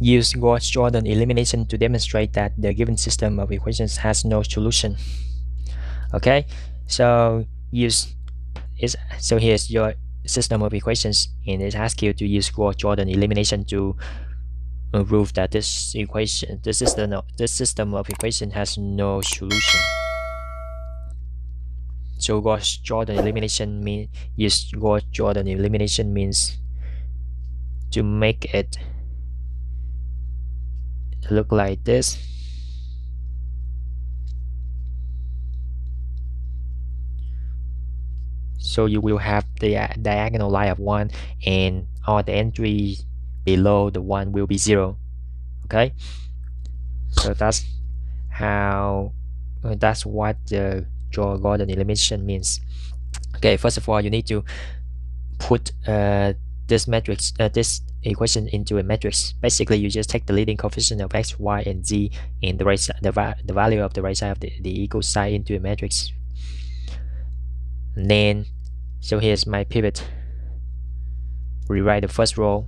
use Gauss-Jordan elimination to demonstrate that the given system of equations has no solution. Okay, so here's your system of equations, and it asks you to use Gauss-Jordan elimination to prove that this system of equation has no solution. So Gauss-Jordan elimination means to make it look like this. So you will have the diagonal line of 1, and all the entries below the 1 will be 0. Okay, so that's what the Gauss-Jordan elimination means. Okay, first of all, you need to put this equation into a matrix. Basically, you just take the leading coefficient of x, y, and z, and the right side, the value of the right side of the equal sign into a matrix. And then, so here's my pivot. Rewrite the first row.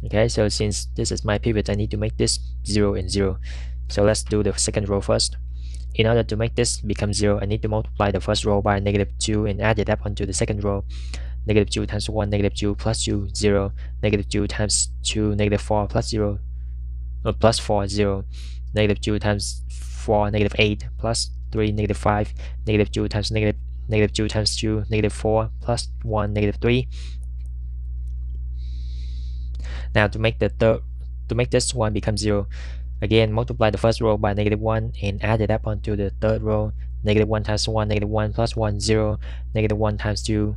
Okay, so since this is my pivot, I need to make this 0 and 0. So let's do the second row first. In order to make this become 0, I need to multiply the first row by -2 and add it up onto the second row. -2 times 1, -2 plus 2, 0. -2 times 2, -4 plus 0, plus 4, 0. -2 times 4, -8 plus 3, -5. -2 times -2 times 2, -4 plus 1, -3. Now to make this one become 0, again multiply the first row by -1 and add it up onto the third row. -1 times 1, -1 plus 1, 0. -1 times 2,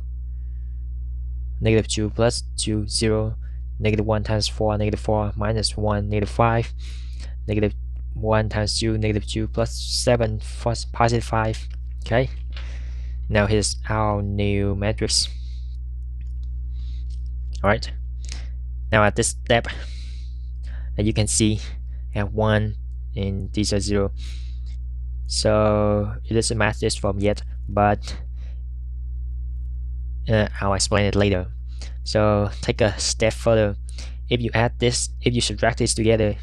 -2 plus 2, 0. -1 times 4, -4 minus 1, -5. -1 times 2, -2 plus 7, positive 5. Okay, now here's our new matrix. Alright, now at this step, as you can see, at 1 and these are 0, so it doesn't match this form yet, but I'll explain it later. So take a step further. If you subtract this together,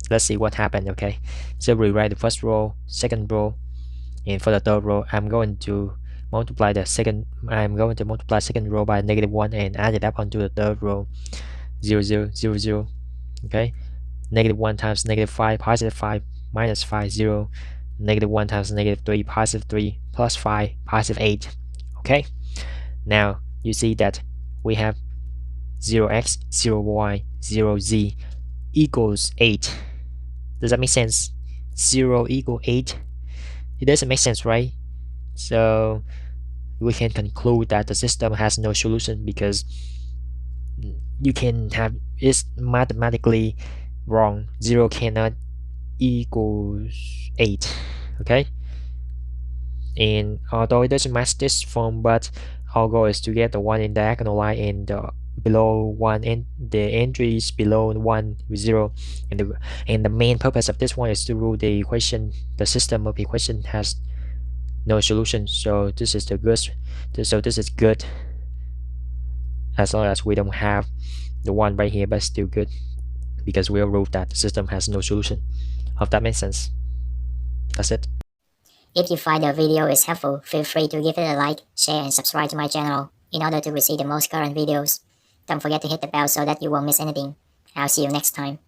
let's see what happened. Okay, so rewrite the first row, second row, and for the third row, I'm going to multiply second row by -1 and add it up onto the third row. 0, 0, 0, 0. Okay, -1 times -5, positive 5, minus 5, 0. -1 times -3, positive 3, plus 5, positive 8. Okay, now you see that we have 0x, 0y, 0z equals 8. Does that make sense? 0 equal 8? It doesn't make sense, right? So we can conclude that the system has no solution because it's mathematically wrong. 0 cannot equals 8. Okay, and although it doesn't match this form, but our goal is to get the one in diagonal line and below 1 and the entries below 1 with 0, and the main purpose of this one is to rule the system of equation has no solution. So this is good, as long as we don't have the one right here, but still good because we'll prove that the system has no solution. Hope that makes sense. That's it. If you find the video is helpful, feel free to give it a like, share, and subscribe to my channel in order to receive the most current videos. Don't forget to hit the bell so that you won't miss anything. I'll see you next time.